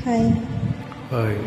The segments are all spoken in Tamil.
ஹாய். ஹாய்.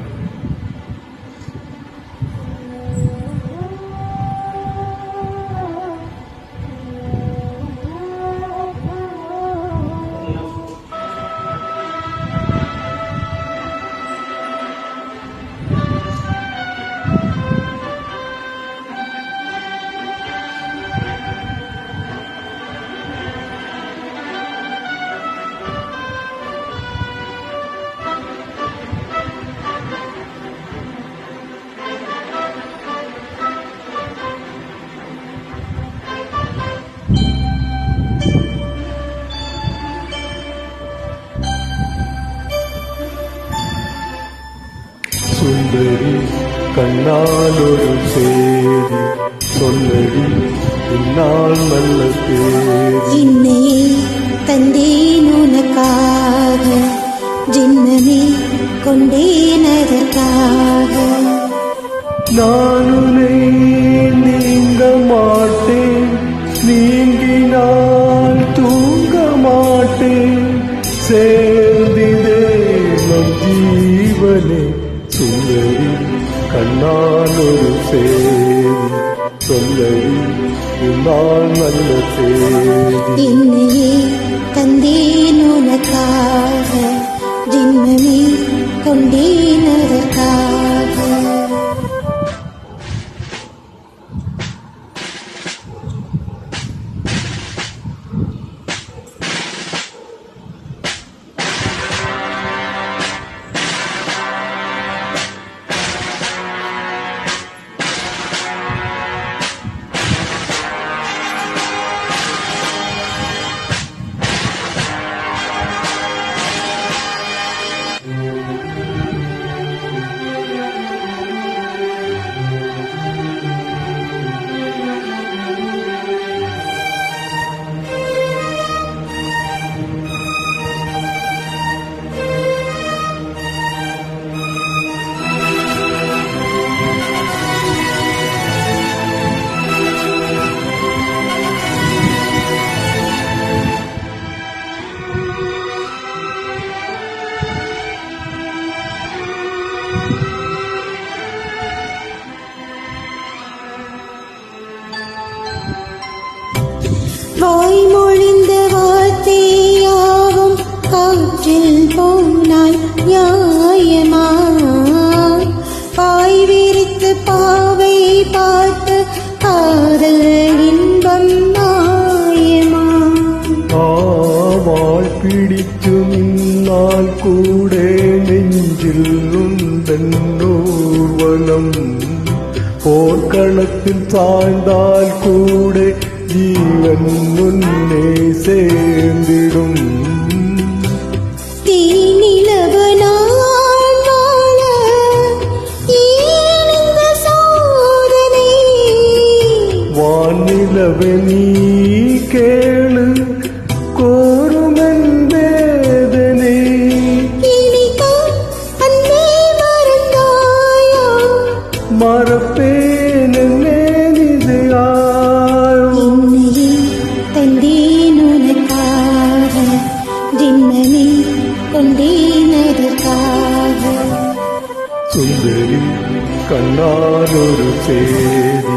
சுந்தரி கண்ணால் ஒரு சேதி சொல்லடி இந்நாள் நல்ல தேதி. என்னையே தந்தேன் உனக்காக, ஜென்மமே கொண்டேன் அதற்காக. நான் உன்னை நீங்க மாட்டேன், நீங்கினால் தூங்க மாட்டேன், சேர்ந்திதே நம் ஜீவனே. சுந்தரி கண்ணால் ஒரு சேதி சொல்லடி இந்நாள் நல்ல தேதி. என்னையே தந்தேன் உனக்காக, ஜென்மமே கொண்டேன் அதற்காக. வாய்மொழிந்த வார்த்தையாவும் காற்றில் போனால் நியாயமா? பாய் விரித்து பாவை பார்த்து காதல் இன்பம் மாயமா? ஆவாள் பிடித்து நின்னால் கூட நெஞ்சில் உந்தன் ஊர்வலம், போர்க்களத்தில் சாய்ந்தால் கூட ஜீவன் முன்னே சேர்ந்திடும். தீநிலவு நான் வாழ ஏன் இந்த சோதனை? வானிலவே நீ கேளு கோருமென் வேதனை. இனிதான் அன்பே மறந்தாயா? மறப்பேன் என்னே நிதையாய். என்னையே தந்தேன் உனக்காக, ஜென்மமே கொண்டேன் அதற்காக. சுந்தரி கண்ணால் ஒரு சேதி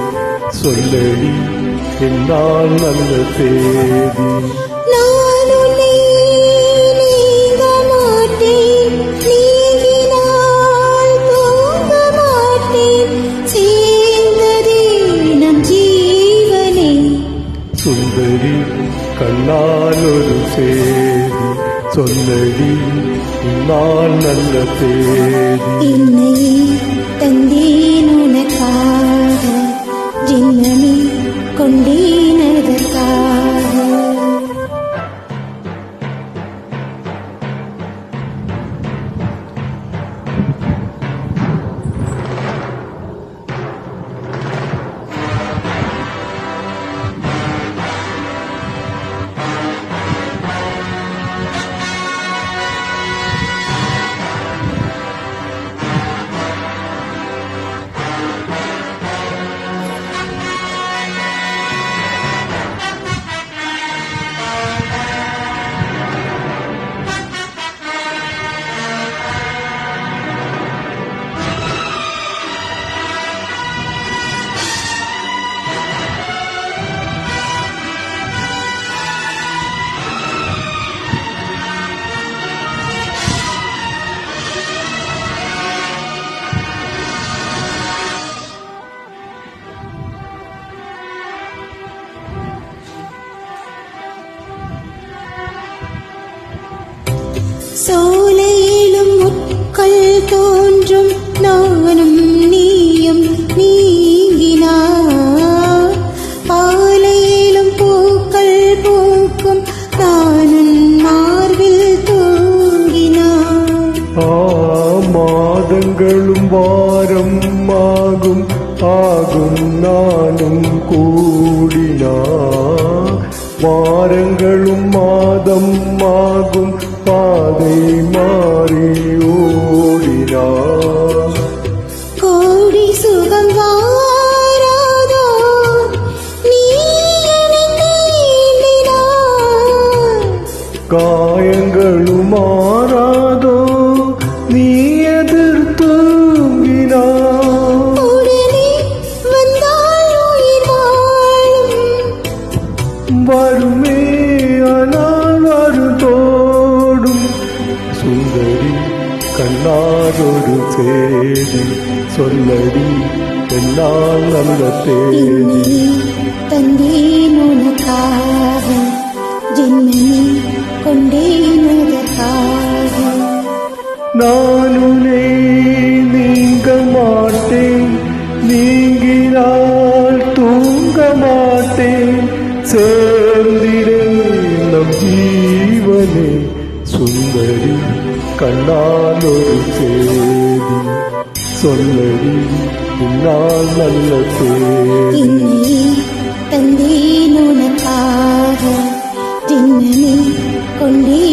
சொல்லடி என்னால் நல்ல தேதி. நான் உன்னை நீங்க மாட்டேன், நீங்கினால் தூங்க மாட்டேன், சேர்ந்ததே நம் ஜீவனே. சுந்தரி கண்ணால் ஒரு சேதி சொல்லடி இந்நாள் நல்ல தேதி. என்னையே தந்தேன் உனக்காக, ஜென்மமே கொண்டேன் அதற்காக. மாதங்களும் வாரம் ஆகும் நானும் கூடினா வாரங்களும் மாதம் ஆகும் பாதை மாறி ஓடினா கோடி சுகம் வாராதோ நீ எனக்கு எண்ணினாய். காயங்களும் மாறாதோ நீ எதிர்த்தூங்கினாய். உடனே வந்தால் உயிர் வாழும். வருமே ஆனால் வருதோடும் சுந்தரி கண்ணாதொரு சேதி சொல்லடி என்னால் நல்ல தேதி. என்னை தந்தேன் உனக்காக, ஜென்மமே கொண்டேன் அதற்காக. நான் உன்னை நீங்க மாட்டேன், நீங்கினால் தூங்க மாட்டேன். சேர்ந்திரே நம் ஜீவனே சுந்தரி கண்ணால் ஒரு சேதி சொல்லடி இந்நாள் நல்ல தேதி. என்னை தந்தேன் உனக்காக, ஜென்மமே கொண்டேன்